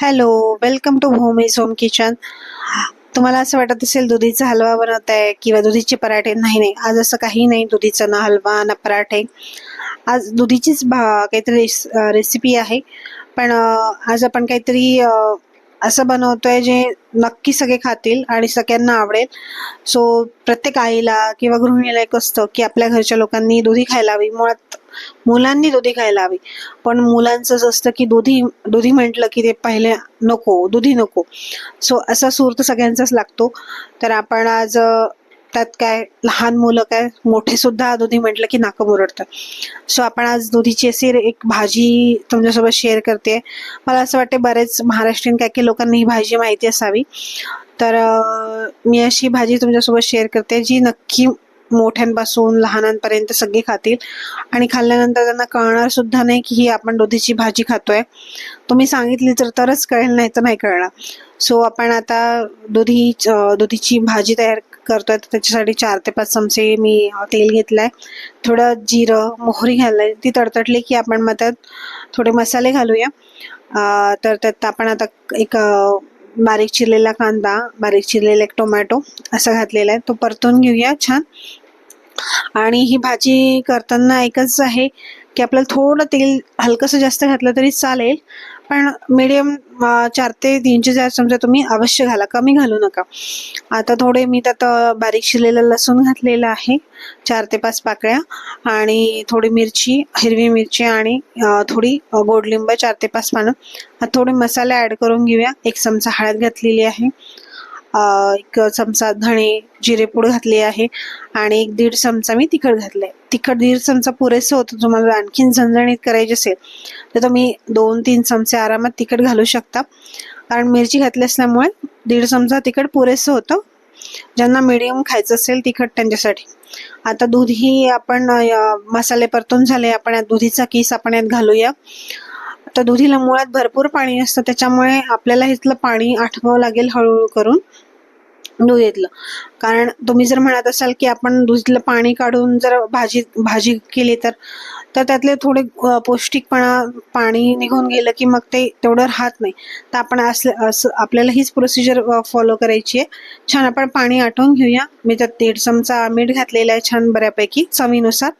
Hello, welcome to home is home kitchen. तुम्हाला असं वाटत असेल दुधीचा हलवा बनवत आहे किंवा दुधीचे पराठे. नाही नाही, आज असं काही नाही. दुधीचा ना हलवा ना पराठे. आज दुधीचीच काहीतरी रेसिपी आहे. पण आज आपण काहीतरी असं बनवतोय जे नक्की सगळे खातील आणि सगळ्यांना आवडेल. सो प्रत्येक आईला किंवा गृहिणीला एक असतं की आपल्या घरच्या लोकांनी दुधी खायला हवी. मुळात मुलांनी दुधी खायला हवी. पण मुलांचं असतं की दुधी दुधी म्हटलं की ते पहिले नको, दुधी नको. सो असा सूर तर सगळ्यांचाच लागतो. तर आपण आज त्यात काय, लहान मुलं काय मोठे सुद्धा दुधी म्हटलं की नाक मुरडतं. सो आपण आज दुधीची अशी एक भाजी तुमच्यासोबत शेअर करते. मला असं वाटते बरेच महाराष्ट्रीयन काय की लोकांना ही भाजी माहिती असावी. तर मी अशी भाजी तुमच्यासोबत शेअर करते जी नक्की मोठ्यांपासून लहानांपर्यंत सगळे खातील आणि खाल्ल्यानंतर त्यांना कळणार सुद्धा नाही की ही आपण दुधीची भाजी खातोय. तुम्ही सांगितली तरच कळेल, नाही तर नाही कळणार. सो आपण आता दुधीची भाजी तयार करतोय. तर त्याच्यासाठी 4 ते 5 चमचे मी तेल घेतलंय. थोडं जिरं, मोहरी घाललंय. ती तडतडली की आपण मग त्यात थोडे मसाले घालूया. तर त्यात आपण आता एक बारीक चिरलेला कांदा, बारीक चिरलेला एक टोमॅटो असं घातलेला आहे. तो परतून घेऊया छान. आणि ही भाजी करताना एकच आहे की आपल्याला थोडं तेल हलकंसं जास्त घातलं तरी चालेल. पण मीडियम 4 ते 4 चमचे तुम्ही अवश्य घाला, कमी घालू नका. आता थोडे मी त्यात बारीक चिरलेलं लसूण घातलेलं आहे, 4 ते 5 पाकळ्या. आणि थोडी मिरची, हिरवी मिरची आणि थोडी गोडलिंब 4 ते 5 पानं. थोडे मसाले ॲड करून घेऊया. 1 चमचा हळद घातलेली आहे, 1 चमचा धणे जिरेपूड घातली आहे आणि 1-1.5 चमचा मी तिखट घातलंय. तिखट 1.5 चमचा पुरेसं होतं. तुम्हाला आणखीन झणझणीत करायची असेल तर तुम्ही 2-3 चमचे आरामात तिखट घालू शकता. कारण मिरची घातली असल्यामुळे 1.5 चमचा तिखट पुरेसं होतं. ज्यांना मीडियम खायचं असेल तिखट त्यांच्यासाठी. आता दूध ही आपण मसाले परतून झाले. आपण यात दुधीचा किस आपण यात घालूया. आता दुधीला मुळात भरपूर पाणी असतं, त्याच्यामुळे आपल्याला इथलं पाणी आटवावं लागेल हळूहळू करून दुधीतलं. कारण तुम्ही जर म्हणत असाल की आपण दुधीतलं पाणी काढून जर भाजी केली तर त्यातले थोडे पौष्टिकपणा पाणी निघून गेलं की मग ते तेवढं राहत नाही. तर आपण असं आपल्याला हीच प्रोसिजर फॉलो करायची आहे. छान आपण पाणी आटवून घेऊया. मी त्यात 1.5 चमचा मीठ घातलेलं आहे छान बऱ्यापैकी चवीनुसार.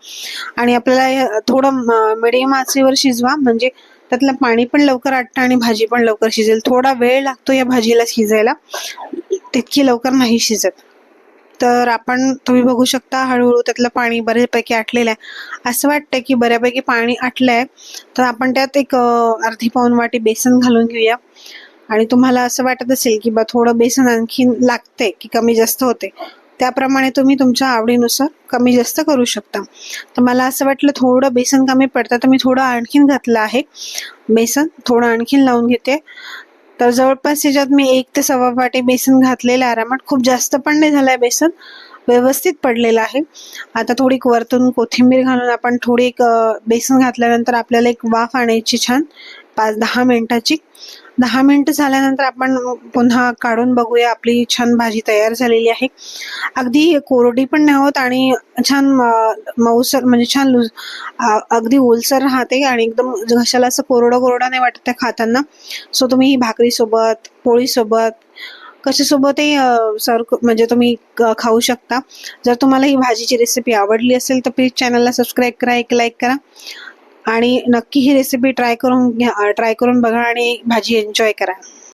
आणि आपल्याला थोडं मिडियम आचेवर शिजवा, म्हणजे त्यातलं पाणी पण लवकर आटतं आणि भाजी पण लवकर शिजेल. थोडा वेळ लागतो या भाजीला शिजायला, तितकी लवकर नाही शिजत. तर तुम्ही बघू शकता हळूहळू त्यातलं पाणी बऱ्यापैकी आटलेलं आहे. असं वाटतं की बऱ्यापैकी पाणी आटलंय, तर आपण त्यात एक अर्धी पाऊण वाटी बेसन घालून घेऊया. आणि तुम्हाला असं वाटत असेल की थोडं बेसन आणखीन लागते की कमी जास्त होते, त्याप्रमाणे तुम्ही तुमच्या आवडीनुसार कमी जास्त करू शकता. तर मला असं वाटलं थोडं बेसन कमी पडतं, तर मी थोडं आणखीन घातलं आहे बेसन. थोडं आणखीन लावून घेते. तर जवळपास याच्यात मी 1 ते सव्वा वाटी बेसन घातलेलं आरामात. खूप जास्त पण नाही झालंय बेसन, व्यवस्थित पडलेलं आहे. आता थोडी वरतून कोथिंबीर घालून आपण थोडी बेसन घातल्यानंतर आपल्याला एक वाफ आणायची छान 5-10 मिनिटाची. 10 मिनिटं झाल्यानंतर आपण पुन्हा काढून बघूया. आपली छान भाजी तयार झालेली आहे. अगदी कोरडी पण नाही होत आणि छान मऊसर, म्हणजे छान अगदी ओलसर राहते आणि एकदम घशाला असं कोरडं कोरडं नाही वाटत त्या खाताना. सो तुम्ही ही भाकरीसोबत, पोळीसोबत, कशासोबतही म्हणजे तुम्ही खाऊ शकता. जर तुम्हाला ही भाजीची रेसिपी आवडली असेल तर प्लीज चॅनलला सबस्क्राईब करा, एक लाईक करा आणि नक्की ही रेसिपी ट्राय करून बघा आणि भाजी एन्जॉय करा.